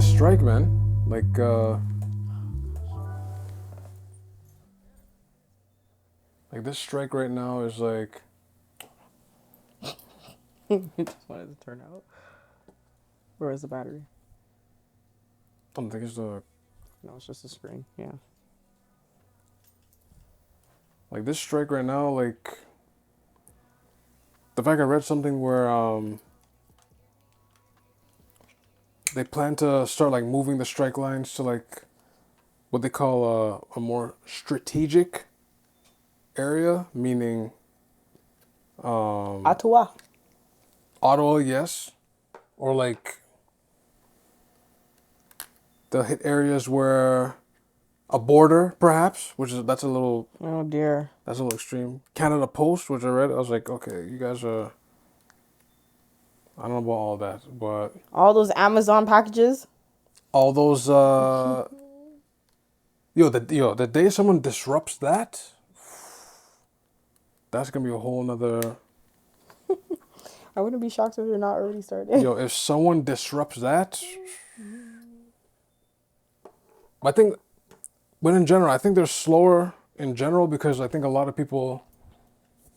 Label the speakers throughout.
Speaker 1: this strike, man. Like this strike right now is like.
Speaker 2: You just wanted to turn out. Where is the battery?
Speaker 1: I don't think it's the.
Speaker 2: No, it's just a screen. Yeah.
Speaker 1: Like this strike right now, like. The fact I read something where they plan to start like moving the strike lines to like what they call a more strategic area, meaning
Speaker 2: Ottawa.
Speaker 1: Ottawa, yes, or like they'll hit areas where a border, perhaps, that's a little
Speaker 2: Oh dear.
Speaker 1: extreme. Canada Post, which I read, I was like, okay, you guys are. I don't know about all that, but
Speaker 2: All those Amazon packages.
Speaker 1: all those the day someone disrupts that, that's gonna be a whole nother.
Speaker 2: I wouldn't be shocked if they're not already starting.
Speaker 1: If someone disrupts that, I think, but in general, I think they're slower in general because I think a lot of people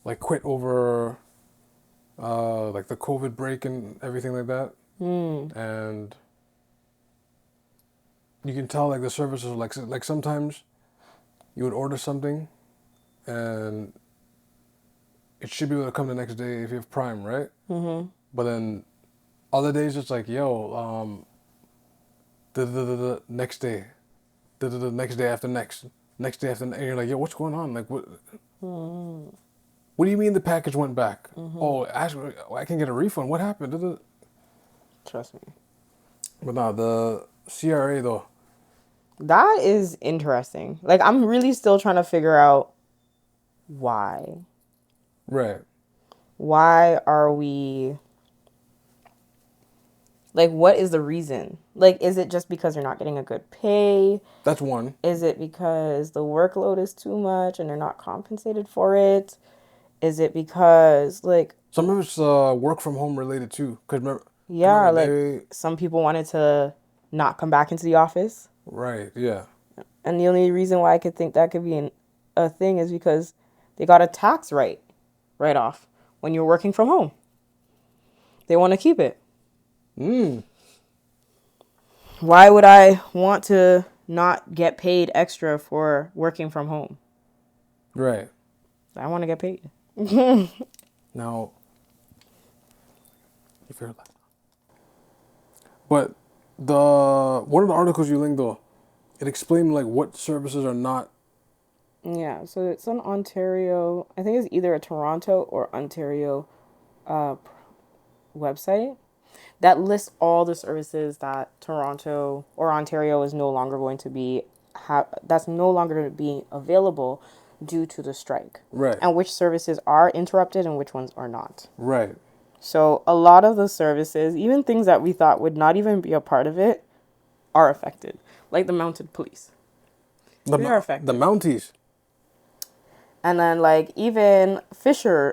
Speaker 1: like quit over like the COVID break and everything like that, and you can tell like the services are like sometimes you would order something and it should be able to come the next day if you have Prime, right? Mm-hmm. But then other days it's like, the next day, the next day after next day after, and you're like, yo, what's going on? Like, what? What do you mean the package went back? Oh, actually, I can get a refund. What happened?
Speaker 2: Trust me.
Speaker 1: But nah, the CRA though.
Speaker 2: That is interesting. Like, I'm really still trying to figure out why.
Speaker 1: Right.
Speaker 2: Why are we... Like, what is the reason? Like, is it just because they're not getting a good pay?
Speaker 1: That's one.
Speaker 2: Is it because the workload is too much and they're not compensated for it? Is it because, like...
Speaker 1: Some of it's work from home related too. Cause
Speaker 2: Yeah,
Speaker 1: remember
Speaker 2: like,
Speaker 1: they,
Speaker 2: some people wanted to not come back into the office.
Speaker 1: right, yeah.
Speaker 2: And the only reason why I could think that could be a thing is because they got a tax right off when you're working from home. They want to keep it. Why would I want to not get paid extra for working from home?
Speaker 1: Right.
Speaker 2: I want to get paid.
Speaker 1: Now, you figured that. But one of the articles you linked though, it explained like what services are not.
Speaker 2: Yeah, so it's on Ontario. I think it's either a Toronto or Ontario website that lists all the services that Toronto or Ontario is no longer going to be that's no longer being available due to the strike.
Speaker 1: Right.
Speaker 2: And which services are interrupted and which ones are not.
Speaker 1: Right.
Speaker 2: So a lot of the services, even things that we thought would not even be a part of it, are affected. Like the mounted police. They are affected.
Speaker 1: The Mounties.
Speaker 2: And then like even fisheries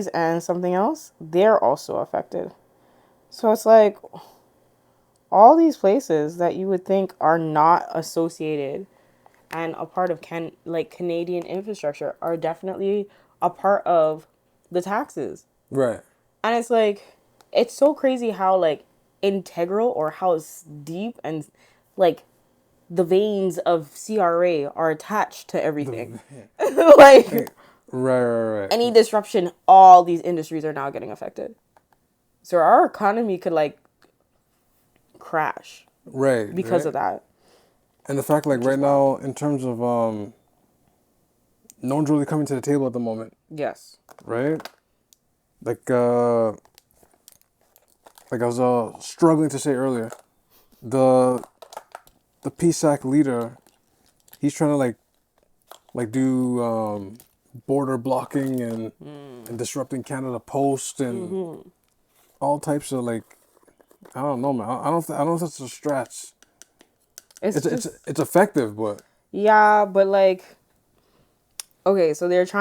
Speaker 2: and something else, they're also affected. So it's like all these places that you would think are not associated and a part of Canadian infrastructure are definitely a part of the taxes.
Speaker 1: Right.
Speaker 2: And it's like, it's so crazy how like integral or how deep and like the veins of CRA are attached to everything. Like,
Speaker 1: right.
Speaker 2: any disruption, all these industries are now getting affected. So our economy could like crash
Speaker 1: Right.
Speaker 2: because of that.
Speaker 1: And the fact, like right now, in terms of no one's really coming to the table at the moment.
Speaker 2: Yes.
Speaker 1: Right. Like I was struggling to say earlier, the PSAC leader, he's trying to like do border blocking and disrupting Canada Post and all types of like, I don't know, man. I don't know if that's the strats. It's effective, but
Speaker 2: Yeah, but like, okay, so that's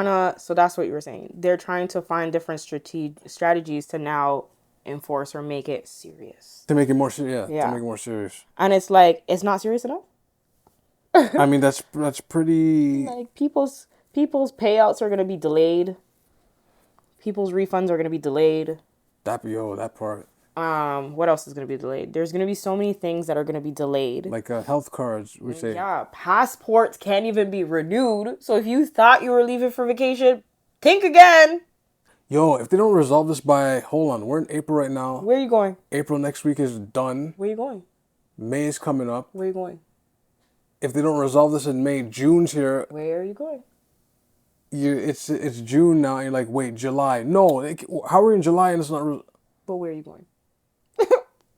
Speaker 2: what you were saying. They're trying to find different strategies to now enforce or make it serious.
Speaker 1: To make it more serious.
Speaker 2: Yeah.
Speaker 1: To make it more serious.
Speaker 2: And it's like, it's not serious enough.
Speaker 1: I mean, that's pretty.
Speaker 2: Like people's payouts are gonna be delayed. People's refunds are gonna be delayed.
Speaker 1: That part.
Speaker 2: What else is gonna be delayed? There's gonna be so many things that are gonna be delayed.
Speaker 1: Like health cards, we say.
Speaker 2: Yeah, passports can't even be renewed. So if you thought you were leaving for vacation, think again.
Speaker 1: Yo, if they don't resolve this by, hold on, we're in April right now.
Speaker 2: Where are you going?
Speaker 1: April next week is done.
Speaker 2: Where are you going?
Speaker 1: May is coming up.
Speaker 2: Where are you going?
Speaker 1: If they don't resolve this in May, June's here.
Speaker 2: Where are you going?
Speaker 1: It's June now, and you're like, wait, July. No, how are we in July and it's not...
Speaker 2: But where are you going?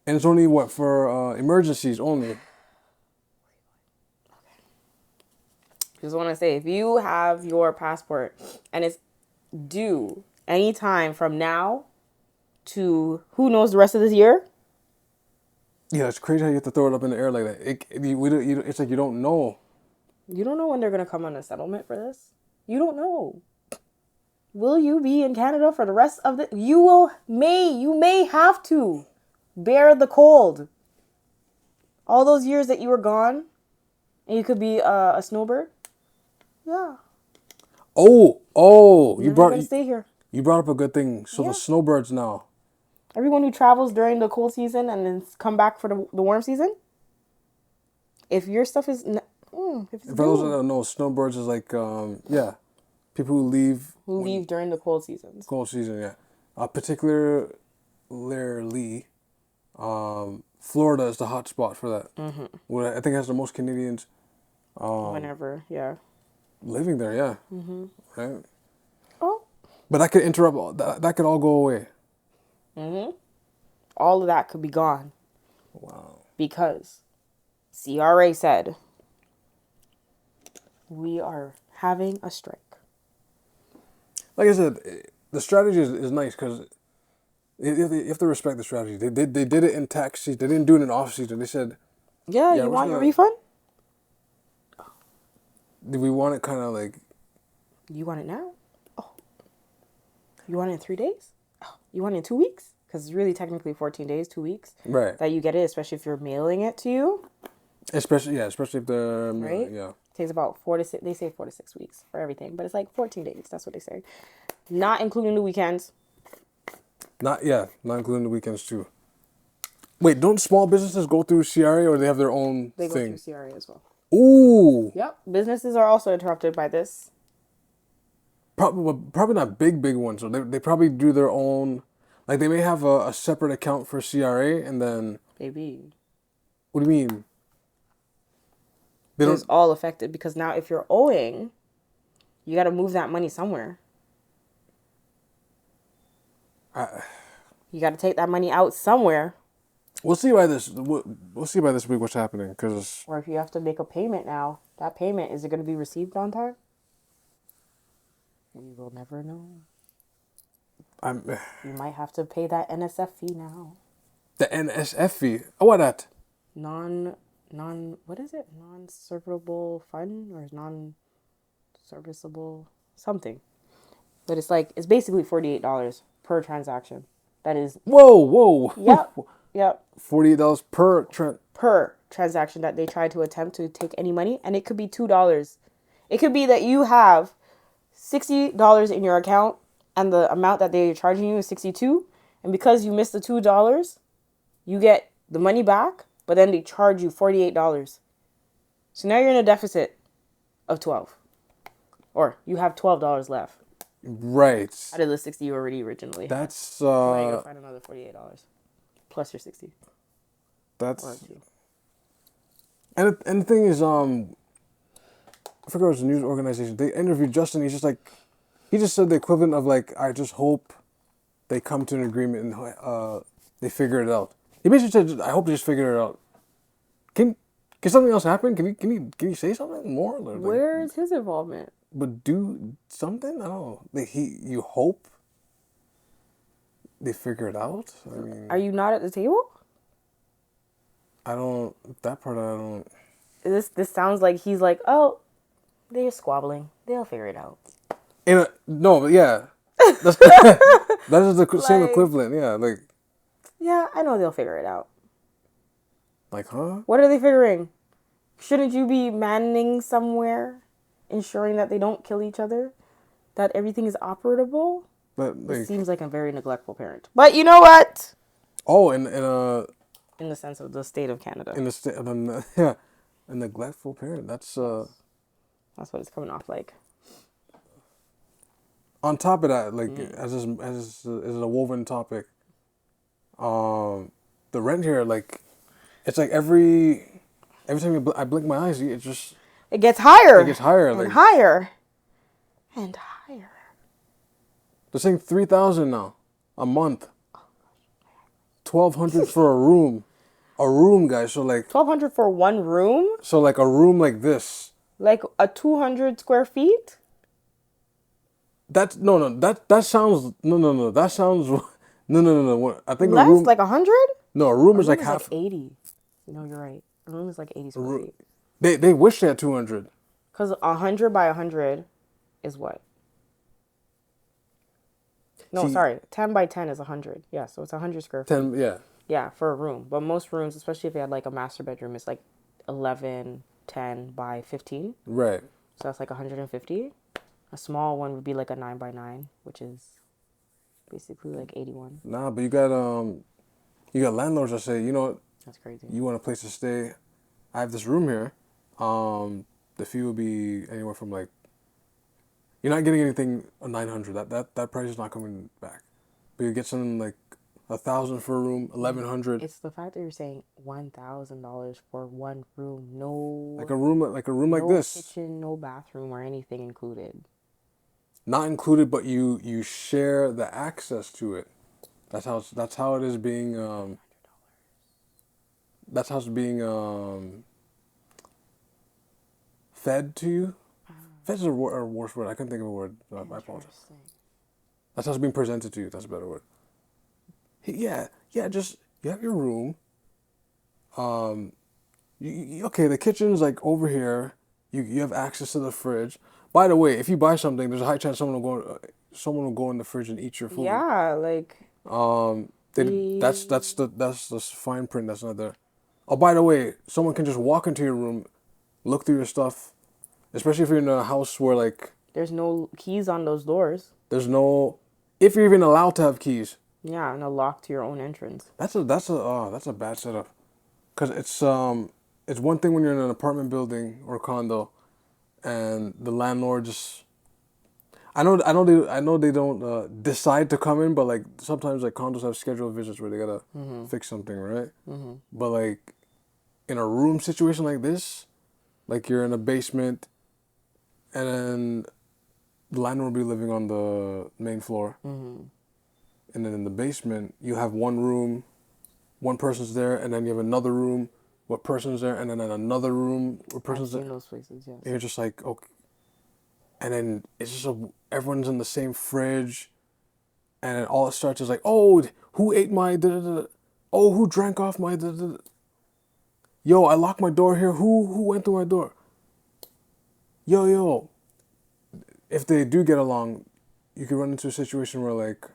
Speaker 1: And it's only, what, for emergencies only.
Speaker 2: Just want to say, if you have your passport and it's due anytime from now to who knows the rest of this year.
Speaker 1: Yeah, it's crazy how you have to throw it up in the air like that. It's like you don't know.
Speaker 2: You don't know when they're going to come on a settlement for this. You don't know. Will you be in Canada for the rest of the... You may have to bear the cold. All those years that you were gone and you could be a snowbird. Yeah.
Speaker 1: You brought...
Speaker 2: Stay here.
Speaker 1: You brought up a good thing. So the snowbirds now.
Speaker 2: Everyone who travels during the cold season and then come back for the warm season, if your stuff is...
Speaker 1: For those that don't know, snowbirds is like, people who leave...
Speaker 2: Who leave during the cold seasons.
Speaker 1: Cold season, yeah. Particularly, Florida is the hot spot for that. Mm-hmm. Well, I think it has the most Canadians...
Speaker 2: Whenever, yeah.
Speaker 1: Living there, yeah. Mm-hmm. Right?
Speaker 2: Oh.
Speaker 1: But that could interrupt... That could all go away.
Speaker 2: Mm-hmm. All of that could be gone.
Speaker 1: Wow.
Speaker 2: Because CRA said we are having a strike.
Speaker 1: Like I said, the strategy is nice because you have to respect the strategy. They did it in tax season. They didn't do it in off season. They said,
Speaker 2: "Yeah, you want your refund?
Speaker 1: Do we want it kind of like?
Speaker 2: You want it now? Oh, you want it in 3 days? Oh, you want it in 2 weeks? Because it's really technically 14 days, 2 weeks,
Speaker 1: right? That
Speaker 2: you get it, especially if you're mailing it to you.
Speaker 1: Especially if the
Speaker 2: right.
Speaker 1: Yeah.
Speaker 2: Takes about 4 to 6. They say 4 to 6 weeks for everything, but it's like 14 days. That's what they say, not including the weekends.
Speaker 1: Not including the weekends too. Wait, don't small businesses go through CRA or they have their own thing?
Speaker 2: They go through CRA as well.
Speaker 1: Ooh.
Speaker 2: Yep. Businesses are also interrupted by this.
Speaker 1: Probably not big ones. So they probably do their own. Like they may have a separate account for CRA and then.
Speaker 2: Baby.
Speaker 1: What do you mean?
Speaker 2: It's all affected because now if you're owing, you got to move that money somewhere. You got to take that money out somewhere.
Speaker 1: We'll see by this week what's happening because.
Speaker 2: Or if you have to make a payment now, that payment is it going to be received on time? We will never know. You might have to pay that NSF fee now.
Speaker 1: The NSF fee? Oh, what that?
Speaker 2: What is it? Non-servable fund or non-serviceable something. But it's basically $48 per transaction. That is.
Speaker 1: Whoa.
Speaker 2: Yep.
Speaker 1: $48
Speaker 2: per transaction that they try to attempt to take any money, and it could be $2. It could be that you have $60 in your account, and the amount that they're charging you is $62, and because you missed the $2, you get the money back. But then they charge you $48. So now you're in a deficit of $12. Or you have $12 left.
Speaker 1: Right.
Speaker 2: Out of the $60 you already originally.
Speaker 1: That's
Speaker 2: so now you gotta find another $48. Plus your $60.
Speaker 1: That's and the thing is, I forgot it was a news organization. They interviewed Justin, he just said the equivalent of like, I just hope they come to an agreement and they figure it out. He basically said, I hope they just figure it out. Can something else happen? Can you say something more? Like,
Speaker 2: where's his involvement?
Speaker 1: But do something? I don't know. Like you hope they figure it out? I mean,
Speaker 2: are you not at the table?
Speaker 1: That part I don't.
Speaker 2: This sounds like he's like, oh, they're squabbling. They'll figure it out.
Speaker 1: No, but yeah. That is the same equivalent, yeah. Like,
Speaker 2: Yeah, I know they'll figure it out.
Speaker 1: Like, huh?
Speaker 2: What are they figuring? Shouldn't you be manning somewhere, ensuring that they don't kill each other, that everything is operable?
Speaker 1: But
Speaker 2: This
Speaker 1: like,
Speaker 2: seems like a very neglectful parent. But you know what?
Speaker 1: oh,
Speaker 2: In the sense of the state of Canada.
Speaker 1: in the state, yeah, a neglectful parent. That's
Speaker 2: That's what it's coming off like.
Speaker 1: on top of that, like as a woven topic. The rent here, like, it's like every time I blink my eyes, it just
Speaker 2: It gets higher.
Speaker 1: it gets higher.
Speaker 2: And
Speaker 1: Like
Speaker 2: higher. And higher.
Speaker 1: they're saying 3,000 now a month. 1,200 for a room, guys. So like
Speaker 2: $1,200 for one room?
Speaker 1: a room like this.
Speaker 2: Like a 200 square feet?
Speaker 1: That sounds that sounds no. I think a
Speaker 2: Less?
Speaker 1: room
Speaker 2: Like 100?
Speaker 1: no a room
Speaker 2: A
Speaker 1: is
Speaker 2: room
Speaker 1: like
Speaker 2: is
Speaker 1: half.
Speaker 2: like 80. No, you're right. A room is like 80 square feet.
Speaker 1: They wish they had 200.
Speaker 2: Because 100 by 100 is what? No,
Speaker 1: See,
Speaker 2: sorry. 10 by 10 is 100. Yeah, so it's 100 square feet.
Speaker 1: 10, yeah.
Speaker 2: Yeah, for a room. But most rooms, especially if you had like a master bedroom, it's like 11, 10 by 15.
Speaker 1: Right.
Speaker 2: So that's like 150. A small one would be like a 9 by 9, which is basically like 81.
Speaker 1: Nah, but you got landlords that say, you know what,
Speaker 2: That's crazy.
Speaker 1: you want a place to stay. I have this room here. The fee will be anywhere from like, you're not getting anything 900. That price is not coming back. But you get something like 1,000 for a room, 1,100.
Speaker 2: It's the fact that you're saying $1,000 for one room. No.
Speaker 1: Like a room like
Speaker 2: no
Speaker 1: this.
Speaker 2: kitchen, no bathroom, or anything included.
Speaker 1: Not included, but you share the access to it. That's how it is being that's how it's being fed to you. Fed is a worse word. I couldn't think of a word. I apologize. That's how it's being presented to you. That's a better word. Yeah. Just you have your room. Okay, the kitchen's like over here. You have access to the fridge. By the way, if you buy something, there's a high chance someone will go in the fridge and eat your food.
Speaker 2: Yeah, like
Speaker 1: That's the fine print that's not there. Oh, by the way, someone can just walk into your room, look through your stuff, especially if you're in a house where like
Speaker 2: there's no keys on those doors.
Speaker 1: there's no, if you're even allowed to have keys.
Speaker 2: Yeah, and a lock to your own entrance.
Speaker 1: That's a bad setup, cause it's one thing when you're in an apartment building or condo, and the landlord just. I know they don't decide to come in, but like sometimes like condos have scheduled visits where they gotta fix something, right? But like in a room situation like this, like you're in a basement, and then the landlord will be living on the main floor, and then in the basement you have one room, one person's there, and then you have another room, what person's there, and then another room, what person's
Speaker 2: I've
Speaker 1: there.
Speaker 2: seen those places, yes.
Speaker 1: And you're just like, okay. And then it's just everyone's in the same fridge, and then all it starts is like, oh, who ate my da-da-da? Oh, who drank off my da-da-da? Yo, I locked my door here. Who went through my door? Yo. If they do get along, you could run into a situation where like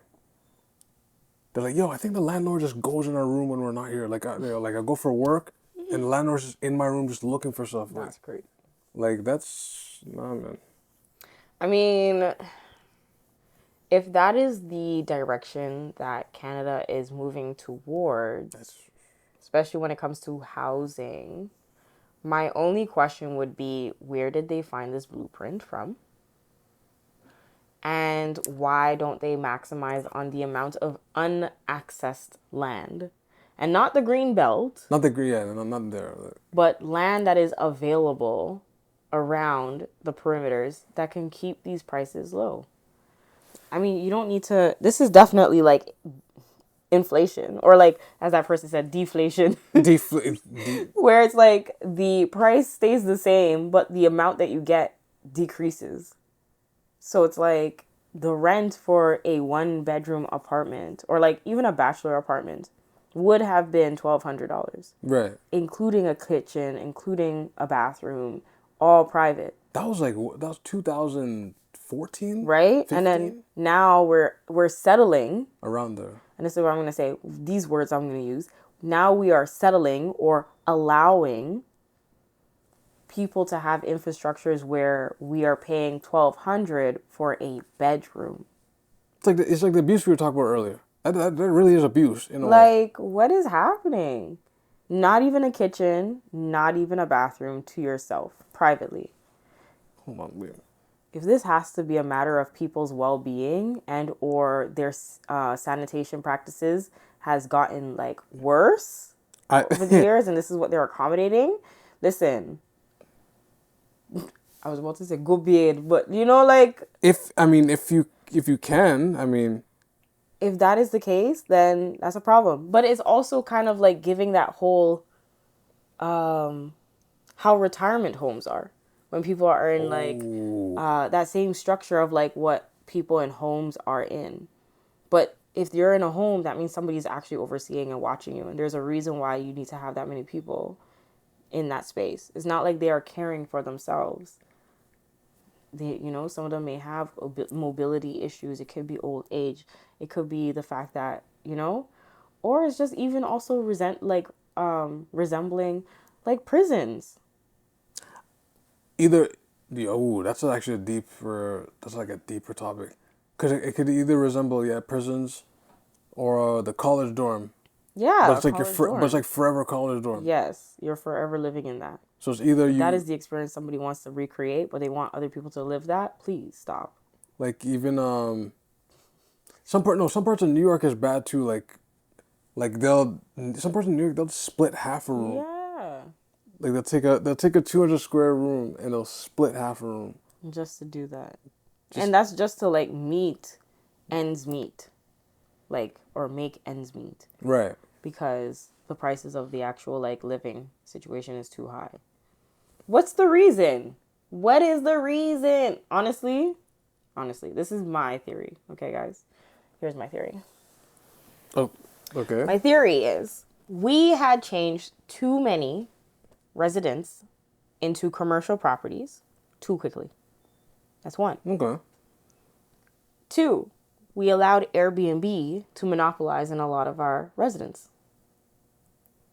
Speaker 1: they're like, yo, I think the landlord just goes in our room when we're not here. Like I go for work, and the landlord's just in my room just looking for stuff.
Speaker 2: That's great.
Speaker 1: Like that's nah, man.
Speaker 2: I mean, if that is the direction that Canada is moving towards, especially when it comes to housing, my only question would be, where did they find this blueprint from? And why don't they maximize on the amount of unaccessed land? And not the green belt.
Speaker 1: Not the green, yeah, not there.
Speaker 2: But land that is available around the perimeters that can keep these prices low. I mean, you don't need to. This is definitely like inflation, or like, as that person said, deflation. Where it's like the price stays the same, but the amount that you get decreases. So it's like the rent for a 1-bedroom apartment, or like even a bachelor apartment, would have been $1,200.
Speaker 1: Right.
Speaker 2: Including a kitchen, including a bathroom, all private.
Speaker 1: That was 2014,
Speaker 2: right?
Speaker 1: 15?
Speaker 2: And then now we're settling
Speaker 1: around there.
Speaker 2: and this is what I'm going to say, these words I'm going to use. Now we are settling or allowing people to have infrastructures where we are paying $1,200 for a bedroom.
Speaker 1: It's like the abuse we were talking about earlier. That really is abuse in a way.
Speaker 2: Like, what is happening? Not even a kitchen, not even a bathroom to yourself privately.
Speaker 1: Hold on, wait.
Speaker 2: If this has to be a matter of people's well-being and or their sanitation practices has gotten like worse over the years, and this is what they're accommodating, listen, I was about to say go bed, but you know, like
Speaker 1: if you can, I mean,
Speaker 2: if that is the case, then that's a problem. But it's also kind of like giving that whole how retirement homes are when people are in like that same structure of like what people in homes are in. But if you're in a home, that means somebody's actually overseeing and watching you, and there's a reason why you need to have that many people in that space. It's not like they are caring for themselves. They, you know, some of them may have mobility issues. It could be old age. It could be the fact that, you know, or it's just even also resembling like prisons.
Speaker 1: either, that's actually that's like a deeper topic. Because it could either resemble, prisons or the college dorm.
Speaker 2: Yeah,
Speaker 1: But it's like
Speaker 2: dorm.
Speaker 1: but it's like forever college dorm.
Speaker 2: Yes, you're forever living in that.
Speaker 1: So it's either
Speaker 2: if that is the experience somebody wants to recreate, but they want other people to live that, please stop.
Speaker 1: Like even some parts of New York is bad too. Like some parts of New York they'll split half a room.
Speaker 2: Yeah.
Speaker 1: Like they'll take a 200 square room and they'll split half a room.
Speaker 2: Just to do that. And that's just to like meet ends meet. Like, or make ends meet.
Speaker 1: Right. Because
Speaker 2: the prices of the actual like living situation is too high. What's the reason? What is the reason? Honestly, this is my theory. Okay, guys. Here's my theory.
Speaker 1: Oh, okay.
Speaker 2: My theory is we had changed too many residents into commercial properties too quickly. That's one.
Speaker 1: Okay.
Speaker 2: Two, we allowed Airbnb to monopolize in a lot of our residents.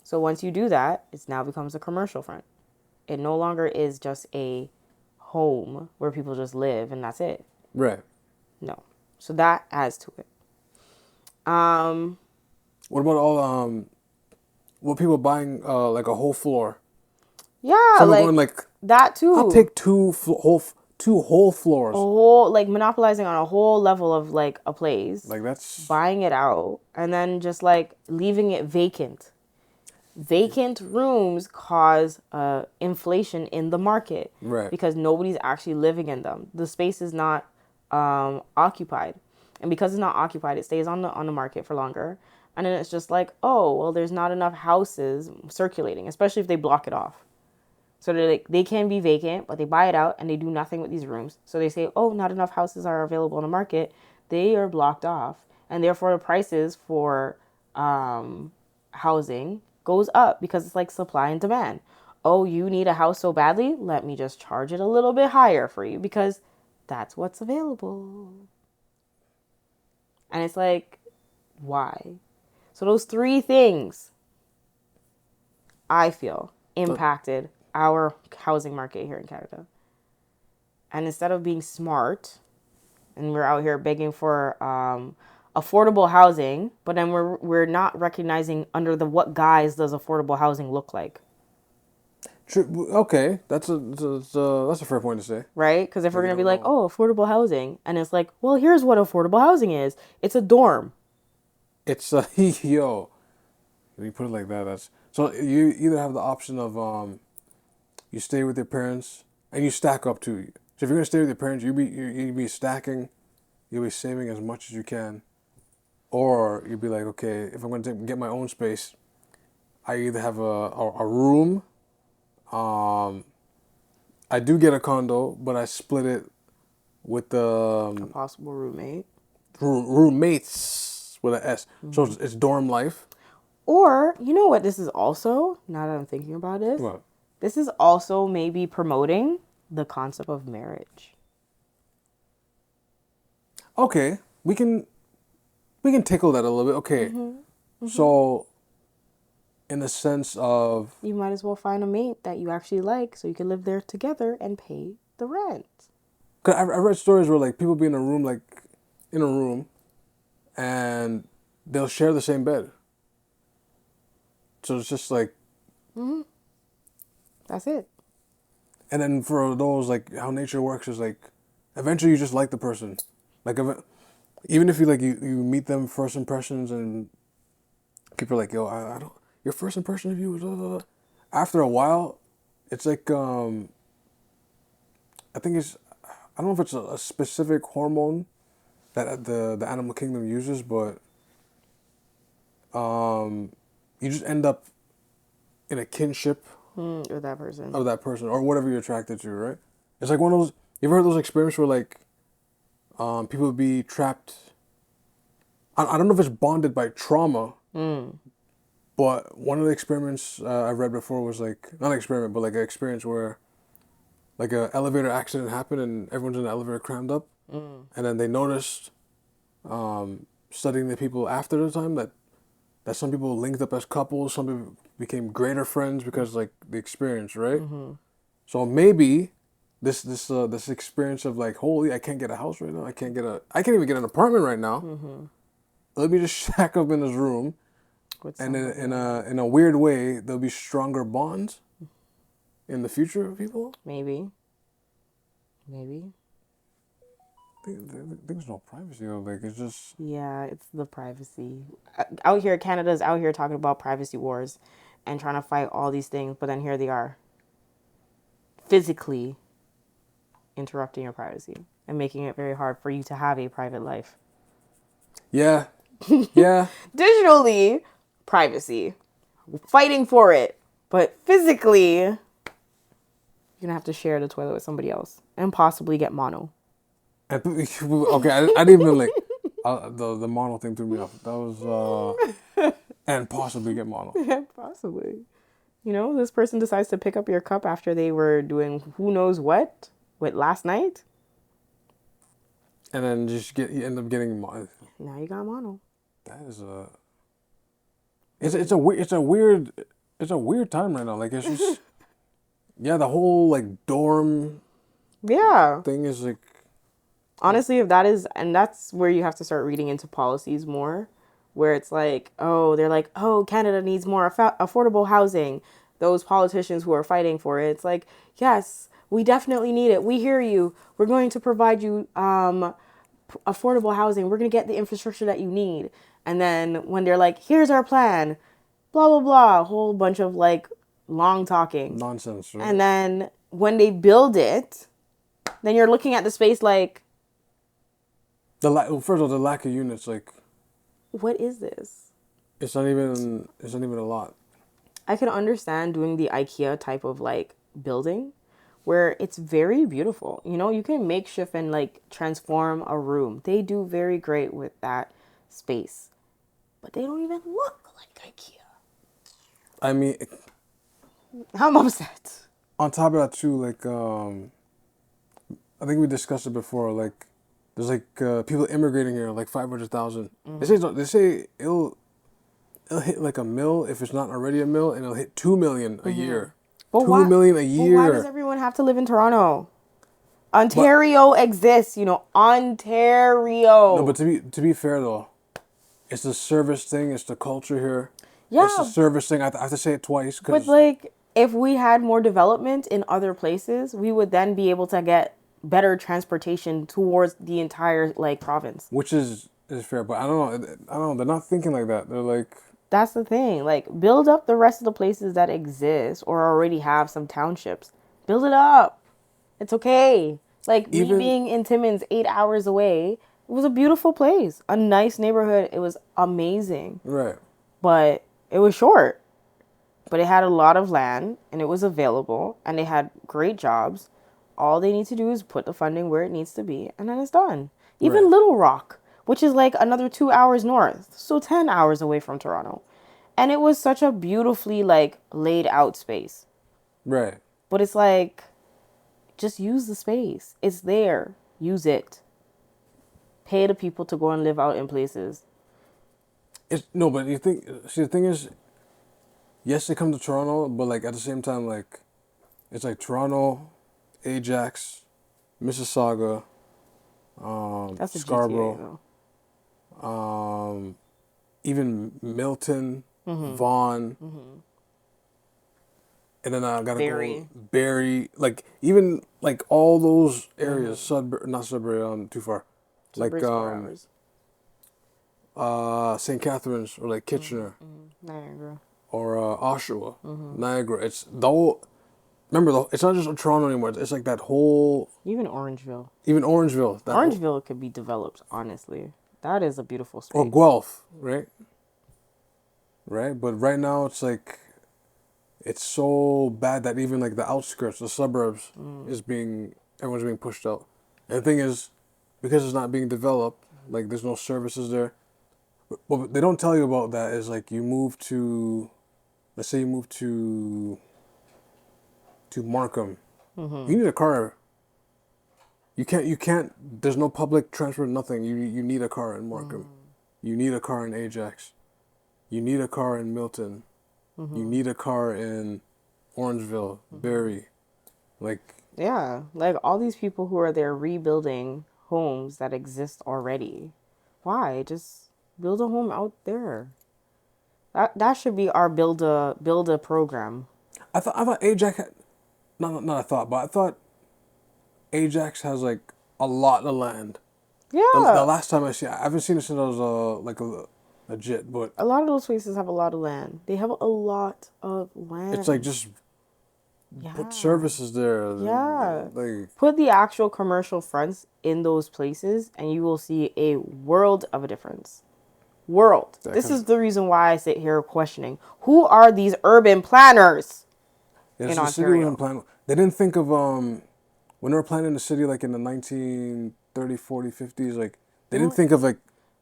Speaker 2: So once you do that, it now becomes a commercial front. It no longer is just a home where people just live and that's it.
Speaker 1: Right.
Speaker 2: No. So that adds to it.
Speaker 1: What about all what people buying like a whole floor?
Speaker 2: Yeah,
Speaker 1: Someone going like
Speaker 2: that too.
Speaker 1: I'll take two whole floors.
Speaker 2: A whole like monopolizing on a whole level of like a place.
Speaker 1: Like that's
Speaker 2: buying it out and then just like leaving it vacant. Vacant rooms cause inflation in the market,
Speaker 1: right?
Speaker 2: Because nobody's actually living in them. The space is not occupied, and because it's not occupied, it stays on the market for longer. And then it's just like, oh well, there's not enough houses circulating, especially if they block it off. So they can be vacant, but they buy it out and they do nothing with these rooms. So they say, oh, not enough houses are available in the market. They are blocked off, and therefore the prices for housing goes up because it's like supply and demand. Oh, you need a house so badly? Let me just charge it a little bit higher for you because that's what's available. And it's like, why? So those three things, I feel, impacted our housing market here in Canada. And instead of being smart, and we're out here begging for affordable housing, but then we're not recognizing under what guise does affordable housing look like.
Speaker 1: True. Okay, that's a fair point to say.
Speaker 2: Right? Because if we're gonna be like, oh, affordable housing, and it's like, well, here's what affordable housing is. It's a dorm.
Speaker 1: It's yo. When you put it like that, that's so you either have the option of you stay with your parents and you stack up too. So if you're gonna stay with your parents, you be stacking, you'll be saving as much as you can, or you'd be like, okay, if I'm gonna get my own space, I either have a room. I do get a condo, but I split it with a
Speaker 2: possible roommate.
Speaker 1: Roommates with an S. Mm-hmm. So it's dorm life.
Speaker 2: Or, you know what this is also, now that I'm thinking about this?
Speaker 1: What?
Speaker 2: This is also maybe promoting the concept of marriage.
Speaker 1: Okay, we can... we can tickle that a little bit. Okay, so in the sense of,
Speaker 2: You might as well find a mate that you actually like so you can live there together and pay the rent.
Speaker 1: cause I read stories where like people be in a room and they'll share the same bed. So it's just like,
Speaker 2: That's it.
Speaker 1: and then for those, like how nature works is like, eventually you just like the person, like even if you meet them first impressions and people are like, yo, I don't, your first impression of you was blah, blah, blah. After a while, it's like I think it's, I don't know if it's a specific hormone that the animal kingdom uses, but you just end up in a kinship
Speaker 2: With that person.
Speaker 1: of that person or whatever you're attracted to, right? It's like one of those. You ever heard those experiments where like people would be trapped? I don't know if it's bonded by trauma, but one of the experiments I read before was like not an experiment, but like an experience where like a elevator accident happened and everyone's in the elevator crammed up, and then they noticed studying the people after the time that some people linked up as couples, some people became greater friends because like the experience, right? So maybe this experience of like, holy, I can't get a house right now. I can't even get an apartment right now. Let me just shack up in this room,
Speaker 2: With
Speaker 1: and
Speaker 2: somebody.
Speaker 1: in a weird way, there'll be stronger bonds in the future of people.
Speaker 2: Maybe. Maybe.
Speaker 1: I think there's no privacy though. Like it's just
Speaker 2: Yeah, it's the privacy. Out here, Canada's out here talking about privacy wars and trying to fight all these things, but then here they are physically interrupting your privacy and making it very hard for you to have a private life.
Speaker 1: yeah, yeah.
Speaker 2: Digitally, privacy. Fighting for it. But physically, you're going to have to share the toilet with somebody else and possibly get mono.
Speaker 1: Okay, I didn't even like the mono thing threw me off. That was and possibly get mono.
Speaker 2: Yeah, possibly. You know, this person decides to pick up your cup after they were doing who knows what with last night.
Speaker 1: And then you end up getting mono.
Speaker 2: Now you got mono.
Speaker 1: That is it's a weird time right now. Like it's just yeah, the whole like dorm
Speaker 2: Yeah.
Speaker 1: thing is like
Speaker 2: Honestly, if that is, and that's where you have to start reading into policies more, where it's like, oh, they're like, oh, Canada needs more affordable housing. Those politicians who are fighting for it, it's like, yes, we definitely need it. We hear you. We're going to provide you affordable housing. We're going to get the infrastructure that you need. And then when they're like, here's our plan, blah, blah, blah, a whole bunch of like long talking.
Speaker 1: nonsense, right?
Speaker 2: And then when they build it, then you're looking at the space like,
Speaker 1: First of all, the lack of units, like
Speaker 2: what is this?
Speaker 1: it's not even a lot.
Speaker 2: I can understand doing the IKEA type of like building where it's very beautiful. You know, you can makeshift and like transform a room. They do very great with that space. But they don't even look like IKEA.
Speaker 1: I mean,
Speaker 2: I'm upset.
Speaker 1: on top of that too, like I think we discussed it before. Like there's like people immigrating here, like 500,000. They say it'll hit like a mil if it's not already a mil, and it'll hit 2 million a year.
Speaker 2: But
Speaker 1: 2 million a year.
Speaker 2: But why does everyone have to live in Toronto? Ontario exists, you know, Ontario.
Speaker 1: No, but to be fair though, it's the service thing. It's the culture here.
Speaker 2: Yeah.
Speaker 1: It's the service thing. I have to say it twice
Speaker 2: But
Speaker 1: because
Speaker 2: like, if we had more development in other places, we would then be able to get better transportation towards the entire like province.
Speaker 1: which is fair. But I don't know. I don't know. They're not thinking like that. They're like,
Speaker 2: That's the thing. Like, build up the rest of the places that exist or already have some townships. Build it up. It's okay. Like, me being in Timmins 8 hours away, it was a beautiful place, a nice neighborhood. It was amazing.
Speaker 1: right.
Speaker 2: But it was short. But it had a lot of land and it was available and they had great jobs. All they need to do is put the funding where it needs to be and then it's done. Even
Speaker 1: Right.
Speaker 2: Little Rock, which is like another 2 hours north, so 10 hours away from Toronto. And it was such a beautifully like laid out space.
Speaker 1: Right.
Speaker 2: But it's like, just use the space. It's there. Use it. Pay the people to go and live out in places.
Speaker 1: It's no, but you think see the thing is, yes, they come to Toronto, but like at the same time, like it's like Toronto, Ajax, Mississauga,
Speaker 2: That's a GTA
Speaker 1: Scarborough, even Milton, Vaughan, and then I gotta go
Speaker 2: Barrie.
Speaker 1: Barrie, like even like all those areas, Sudbury, not Sudbury, too far, like
Speaker 2: Sudbury's 4 hours.
Speaker 1: St. Catharines or like Kitchener
Speaker 2: Niagara.
Speaker 1: or Oshawa, Niagara. It's the whole. Remember, though, it's not just Toronto anymore. It's like that whole,
Speaker 2: Even Orangeville.
Speaker 1: even Orangeville, that whole,
Speaker 2: Orangeville could be developed, honestly. That is a beautiful
Speaker 1: or
Speaker 2: space.
Speaker 1: Guelph, right? Right, but right now it's like it's so bad that even like the outskirts, the suburbs, is being everyone's being pushed out. And the thing is, because it's not being developed, like there's no services there. But what they don't tell you about that is like you move to, let's say you move to Markham, you need a car. You can't. There's no public transport, nothing. You need a car in Markham. You need a car in Ajax. You need a car in Milton. You need a car in Orangeville, Barrie. Like,
Speaker 2: Yeah, like all these people who are there rebuilding homes that exist already. Why? Just build a home out there. That should be our build a program.
Speaker 1: I thought Ajax had, not I thought, but I thought Ajax has like a lot of land. The
Speaker 2: Yeah,
Speaker 1: last time I haven't seen it since I was like a legit, but
Speaker 2: a lot of those places have a lot of land. They have a lot of
Speaker 1: it's like
Speaker 2: land.
Speaker 1: just put
Speaker 2: Yeah.
Speaker 1: services there.
Speaker 2: Yeah.
Speaker 1: Like,
Speaker 2: Put the actual commercial fronts in those places and you will see a world of a difference. World.
Speaker 1: that
Speaker 2: This
Speaker 1: kind
Speaker 2: is the reason why I sit here questioning who are these urban planners
Speaker 1: yeah,
Speaker 2: in
Speaker 1: the city wasn't
Speaker 2: Ontario?
Speaker 1: planning. They didn't think of when they were planning the city like in the 1930, 40, 50s. Like they didn't
Speaker 2: No,
Speaker 1: think of like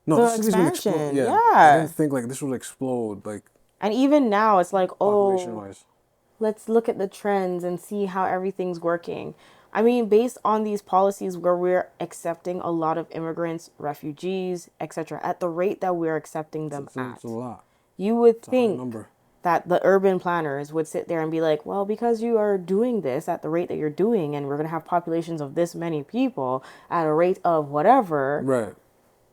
Speaker 1: no,
Speaker 2: the
Speaker 1: the city's gonna explode.
Speaker 2: expansion.
Speaker 1: Yeah, they
Speaker 2: Yeah.
Speaker 1: didn't think like this would explode like
Speaker 2: And even now it's like,
Speaker 1: population
Speaker 2: oh,
Speaker 1: wise.
Speaker 2: let's look at the trends and see how everything's working. I mean, based on these policies where we're accepting a lot of immigrants, refugees, etc., at the rate that we're accepting them
Speaker 1: It's a
Speaker 2: at,
Speaker 1: lot.
Speaker 2: you would
Speaker 1: It's a high
Speaker 2: think
Speaker 1: number.
Speaker 2: that the urban planners would sit there and be like, well, because you are doing this at the rate that you're doing, and we're going to have populations of this many people at a rate of whatever,
Speaker 1: Right.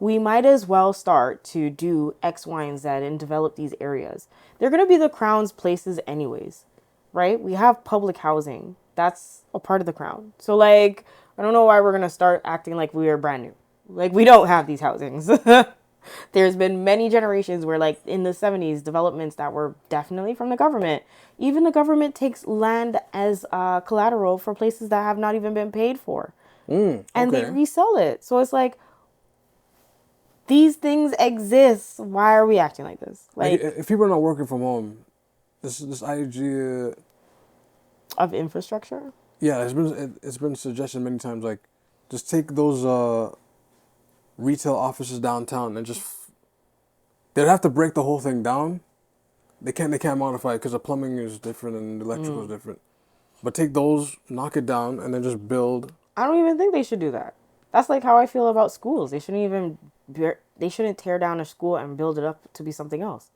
Speaker 2: we might as well start to do X, Y, and Z and develop these areas. They're going to be the crown's places, anyways, right? We have public housing. That's a part of the crown. So, like, I don't know why we're going to start acting like we are brand new. Like, we don't have these housings. There's been many generations where, like, in the 70s, developments that were definitely from the government. Even the government takes land as collateral for places that have not even been paid for. And they
Speaker 1: Okay.
Speaker 2: resell it. So it's like, these things exist. Why are we acting like this?
Speaker 1: Like
Speaker 2: Like,
Speaker 1: if people are not working from home, this idea,
Speaker 2: of infrastructure?
Speaker 1: yeah, it's been suggested many times. Like, just take those retail offices downtown and just they'd have to break the whole thing down. They can't modify it because the plumbing is different and the electrical is different. But take those, knock it down, and then just build.
Speaker 2: I don't even think they should do that. That's like how I feel about schools. They shouldn't tear down a school and build it up to be something else.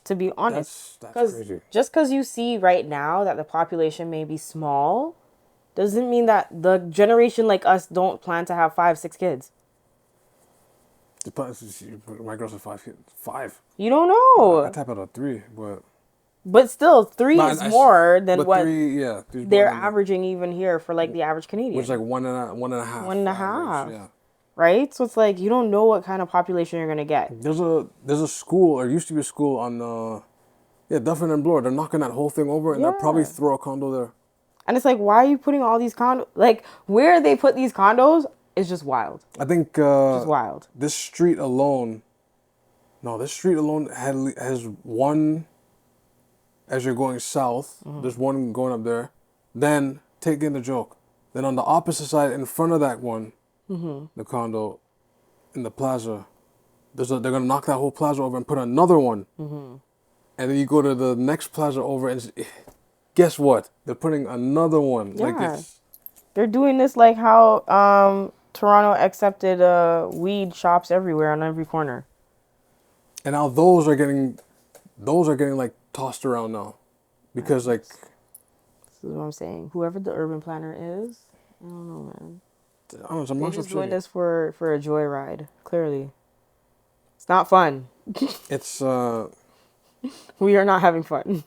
Speaker 2: To be honest.
Speaker 1: That's
Speaker 2: Because
Speaker 1: crazy.
Speaker 2: just because you see right now that the population may be small, doesn't mean that the generation like us don't plan to have 5, 6 kids.
Speaker 1: My girl's a five.
Speaker 2: You don't
Speaker 1: I
Speaker 2: know.
Speaker 1: tap out a three,
Speaker 2: But still, three
Speaker 1: but
Speaker 2: is more than
Speaker 1: but
Speaker 2: what
Speaker 1: three, yeah, three's more
Speaker 2: they're
Speaker 1: than
Speaker 2: averaging even here for like the average
Speaker 1: which is like
Speaker 2: Canadian.
Speaker 1: one and a half,
Speaker 2: 1.5.
Speaker 1: average, yeah.
Speaker 2: Right? So it's like you don't know what kind of population you're gonna get.
Speaker 1: There's a school or used to be a school on yeah, Dufferin and Bloor. They're knocking that whole thing over and they'll probably
Speaker 2: Yeah.
Speaker 1: throw a condo there.
Speaker 2: And it's like, why are you putting all these condos? Like, where they put these condos is just wild.
Speaker 1: I think
Speaker 2: Just wild.
Speaker 1: this street alone. No, this street alone has one. As you're going south, there's one going up there. Then take in the joke. Then on the opposite side, in front of that one, the condo, in the plaza, they're gonna knock that whole plaza over and put another one. And then you go to the next plaza over and guess what? They're putting another one. Like
Speaker 2: Yeah.
Speaker 1: it's
Speaker 2: They're doing this like how Toronto accepted weed shops everywhere on every corner.
Speaker 1: And now those are getting like tossed around now, because like
Speaker 2: This is what I'm saying. Whoever the urban planner is, I don't know, man.
Speaker 1: I don't know, some
Speaker 2: They're
Speaker 1: must
Speaker 2: just
Speaker 1: have
Speaker 2: doing
Speaker 1: shitty.
Speaker 2: this for a joyride. Clearly, it's not fun.
Speaker 1: It's
Speaker 2: We are not having fun.